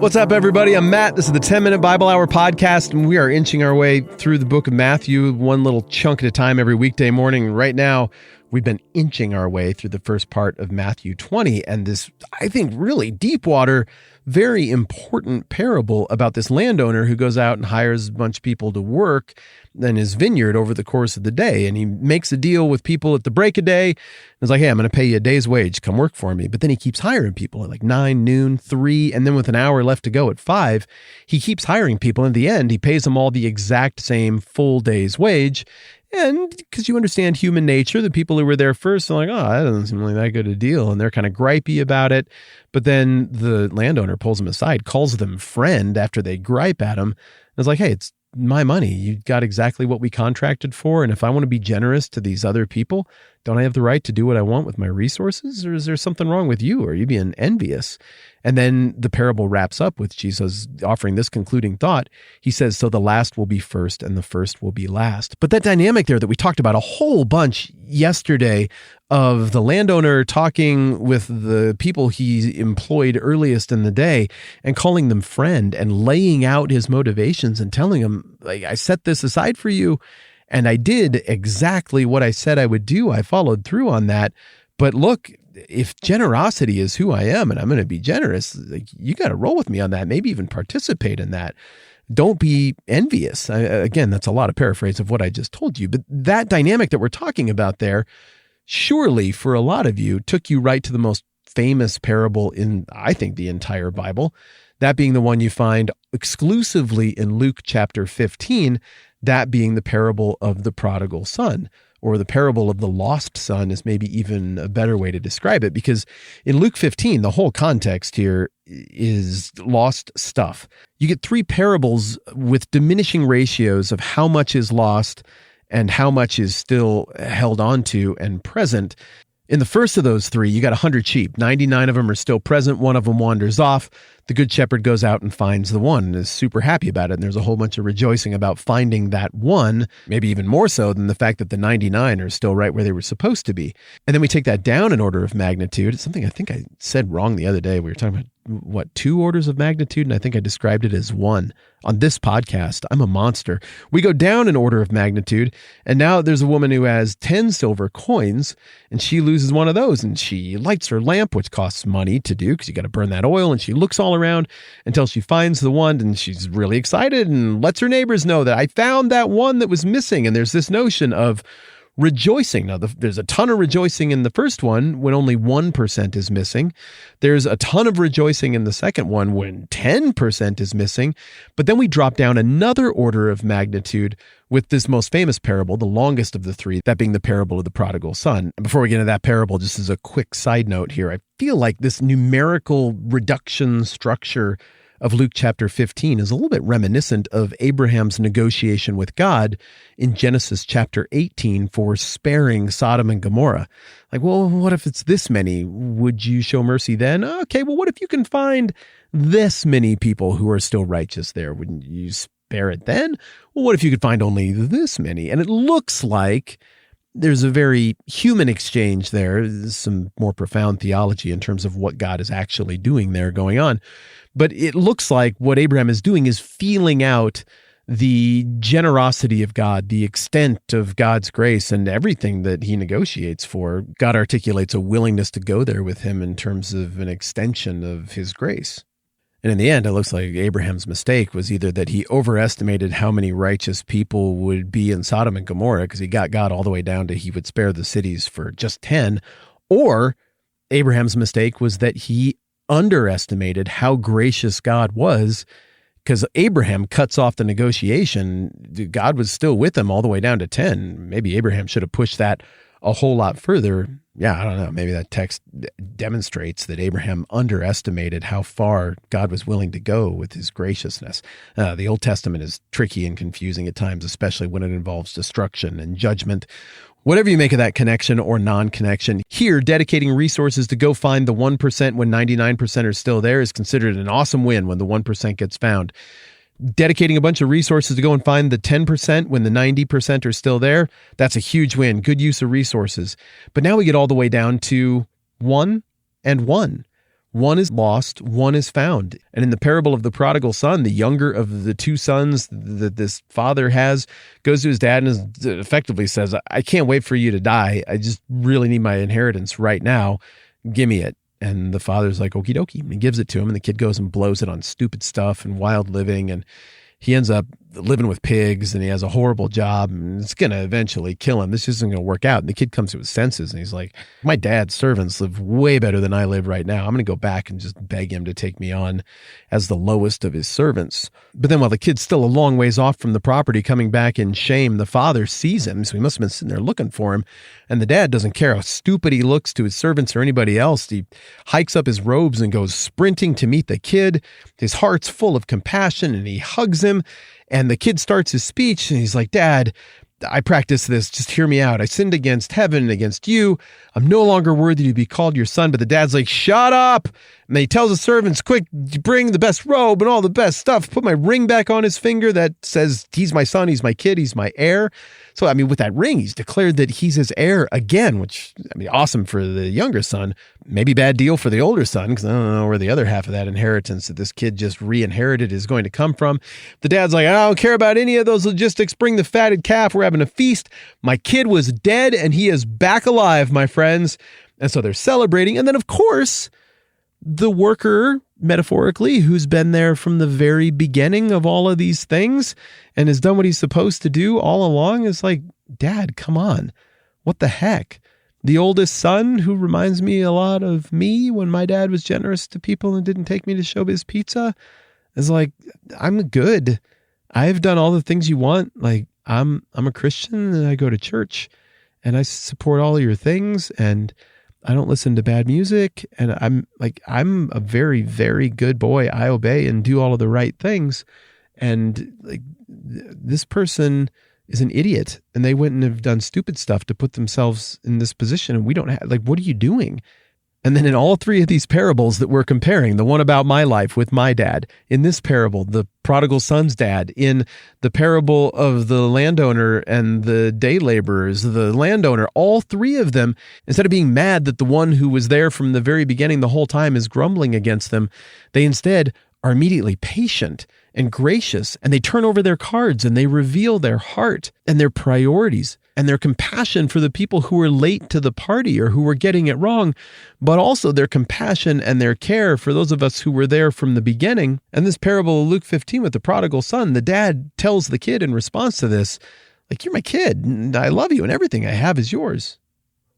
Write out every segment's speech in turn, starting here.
What's up, everybody? I'm Matt. This is the 10-Minute Bible Hour podcast, and we are inching our way through the book of Matthew, one little chunk at a time every weekday morning. Right now, we've been inching our way through the first part of Matthew 20, and this, I think, really deep water, very important parable about this landowner who goes out and hires a bunch of people to work in his vineyard over the course of the day. And he makes a deal with people at the break of day. And it's like, hey, I'm going to pay you a day's wage. Come work for me. But then he keeps hiring people at like 9, noon, 3, and then with an hour left to go at 5, he keeps hiring people. In the end, he pays them all the exact same full day's wage. And because you understand human nature, the people who were there first are like, oh, that doesn't seem like that good a deal. And they're kind of gripey about it. But then the landowner pulls them aside, calls them friend after they gripe at him. And it's like, hey, it's my money. You got exactly what we contracted for. And if I want to be generous to these other people, don't I have the right to do what I want with my resources? Or is there something wrong with you? Or are you being envious? And then the parable wraps up with Jesus offering this concluding thought. He says, so the last will be first and the first will be last. But that dynamic there that we talked about a whole bunch yesterday of the landowner talking with the people he employed earliest in the day and calling them friend and laying out his motivations and telling them, like, I set this aside for you and I did exactly what I said I would do. I followed through on that. But look, if generosity is who I am and I'm going to be generous, like, you got to roll with me on that, maybe even participate in that. Don't be envious. Again, that's a lot of paraphrase of what I just told you. But that dynamic that we're talking about there, surely for a lot of you, took you right to the most famous parable in, I think, the entire Bible, that being the one you find exclusively in Luke chapter 15, that being the parable of the prodigal son. Or the parable of the lost son is maybe even a better way to describe it, because in Luke 15, the whole context here is lost stuff. You get 3 parables with diminishing ratios of how much is lost and how much is still held on to and present. In the first of those 3, you got 100 sheep. 99 of them are still present. One of them wanders off. The good shepherd goes out and finds the one and is super happy about it. And there's a whole bunch of rejoicing about finding that one, maybe even more so than the fact that the 99 are still right where they were supposed to be. And then we take that down an order of magnitude. It's something I think I said wrong the other day. We were talking about, 2 orders of magnitude? And I think I described it as 1 on this podcast. I'm a monster. We go down an order of magnitude, and now there's a woman who has 10 silver coins, and she loses one of those, and she lights her lamp, which costs money to do because you got to burn that oil, and she looks all around until she finds the one, and she's really excited and lets her neighbors know that I found that one that was missing. And there's this notion of rejoicing. Now, there's a ton of rejoicing in the first one when only 1% is missing. There's a ton of rejoicing in the second one when 10% is missing. But then we drop down another order of magnitude with this most famous parable, the longest of the 3, that being the parable of the prodigal son. And before we get into that parable, just as a quick side note here, I feel like this numerical reduction structure of Luke chapter 15 is a little bit reminiscent of Abraham's negotiation with God in Genesis chapter 18 for sparing Sodom and Gomorrah. Like, well, what if it's this many? Would you show mercy then? Okay, well, what if you can find this many people who are still righteous there? Wouldn't you spare it then? Well, what if you could find only this many? And it looks like there's a very human exchange there. There's some more profound theology in terms of what God is actually doing there going on. But it looks like what Abraham is doing is feeling out the generosity of God, the extent of God's grace, and everything that he negotiates for. God articulates a willingness to go there with him in terms of an extension of his grace. And in the end, it looks like Abraham's mistake was either that he overestimated how many righteous people would be in Sodom and Gomorrah because he got God all the way down to he would spare the cities for just 10, or Abraham's mistake was that he underestimated how gracious God was, because Abraham cuts off the negotiation. God was still with him all the way down to 10. Maybe Abraham should have pushed that a whole lot further. Yeah, I don't know. Maybe that text demonstrates that Abraham underestimated how far God was willing to go with his graciousness. The Old Testament is tricky and confusing at times, especially when it involves destruction and judgment. Whatever you make of that connection or non-connection, here, dedicating resources to go find the 1% when 99% are still there is considered an awesome win when the 1% gets found. Dedicating a bunch of resources to go and find the 10% when the 90% are still there, that's a huge win. Good use of resources. But now we get all the way down to 1 and 1. One is lost, one is found. And in the parable of the prodigal son, the younger of the two sons that this father has goes to his dad and effectively says, I can't wait for you to die. I just really need my inheritance right now. Give me it. And the father's like, okie dokie. And he gives it to him, and the kid goes and blows it on stupid stuff and wild living. And he ends up living with pigs, and he has a horrible job, and it's going to eventually kill him. This isn't going to work out. And the kid comes to his senses, and he's like, my dad's servants live way better than I live right now. I'm going to go back and just beg him to take me on as the lowest of his servants. But then while the kid's still a long ways off from the property, coming back in shame, the father sees him. So he must have been sitting there looking for him. And the dad doesn't care how stupid he looks to his servants or anybody else. He hikes up his robes and goes sprinting to meet the kid. His heart's full of compassion, and he hugs him. And the kid starts his speech, and he's like, Dad, I practiced this. Just hear me out. I sinned against heaven and against you. I'm no longer worthy to be called your son. But the dad's like, shut up. And he tells the servants, quick, bring the best robe and all the best stuff. Put my ring back on his finger that says he's my son, he's my kid, he's my heir. So, I mean, with that ring, he's declared that he's his heir again, which, I mean, awesome for the younger son. Maybe bad deal for the older son, because I don't know where the other half of that inheritance that this kid just re-inherited is going to come from. The dad's like, I don't care about any of those logistics. Bring the fatted calf. We're having a feast. My kid was dead, and he is back alive, my friends. And so they're celebrating. And then, of course, the worker, metaphorically, who's been there from the very beginning of all of these things and has done what he's supposed to do all along, is like, Dad, come on. What the heck? The oldest son, who reminds me a lot of me when my dad was generous to people and didn't take me to Showbiz Pizza, is like, I'm good. I've done all the things you want. Like, I'm a Christian, and I go to church, and I support all of your things, and I don't listen to bad music, and I'm a very, very good boy. I obey and do all of the right things. And like, this person is an idiot, and they wouldn't have done stupid stuff to put themselves in this position. And we don't have, like, what are you doing? And then in all three of these parables that we're comparing, the one about my life with my dad, in this parable, the prodigal son's dad, in the parable of the landowner and the day laborers, the landowner, all three of them, instead of being mad that the one who was there from the very beginning the whole time is grumbling against them, they instead are immediately patient and gracious, and they turn over their cards and they reveal their heart and their priorities and their compassion for the people who were late to the party or who were getting it wrong, but also their compassion and their care for those of us who were there from the beginning. And this parable of Luke 15 with the prodigal son, the dad tells the kid in response to this, like, you're my kid, and I love you, and everything I have is yours.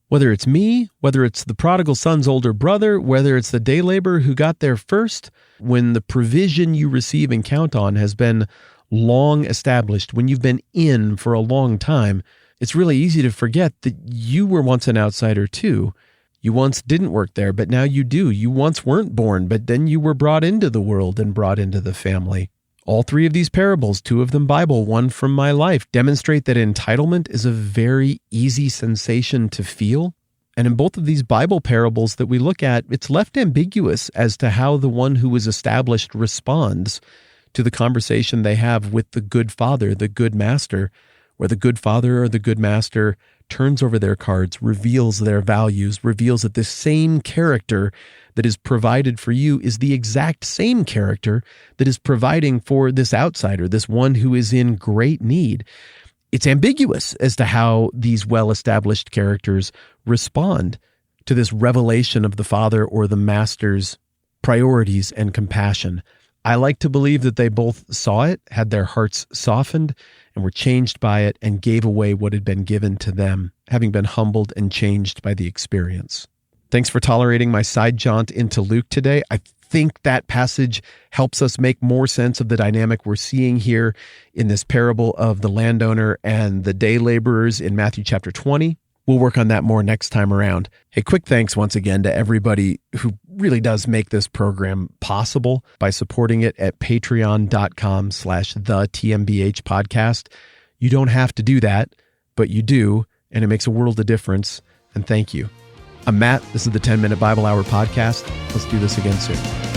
Whether it's me, whether it's the prodigal son's older brother, whether it's the day laborer who got there first, when the provision you receive and count on has been long established, when you've been in for a long time, it's really easy to forget that you were once an outsider too. You once didn't work there, but now you do. You once weren't born, but then you were brought into the world and brought into the family. All three of these parables, two of them Bible, one from my life, demonstrate that entitlement is a very easy sensation to feel. And in both of these Bible parables that we look at, it's left ambiguous as to how the one who is established responds to the conversation they have with the good father, the good master, where the good father or the good master turns over their cards, reveals their values, reveals that this same character that is provided for you is the exact same character that is providing for this outsider, this one who is in great need. It's ambiguous as to how these well-established characters respond to this revelation of the father or the master's priorities and compassion. I like to believe that they both saw it, had their hearts softened, and were changed by it, and gave away what had been given to them, having been humbled and changed by the experience. Thanks for tolerating my side jaunt into Luke today. I think that passage helps us make more sense of the dynamic we're seeing here in this parable of the landowner and the day laborers in Matthew chapter 20. We'll work on that more next time around. Hey, quick thanks once again to everybody who really does make this program possible by supporting it at patreon.com/the TMBH podcast. You don't have to do that, but you do, and it makes a world of difference. And thank you. I'm Matt. This is the 10-Minute Bible Hour podcast. Let's do this again soon.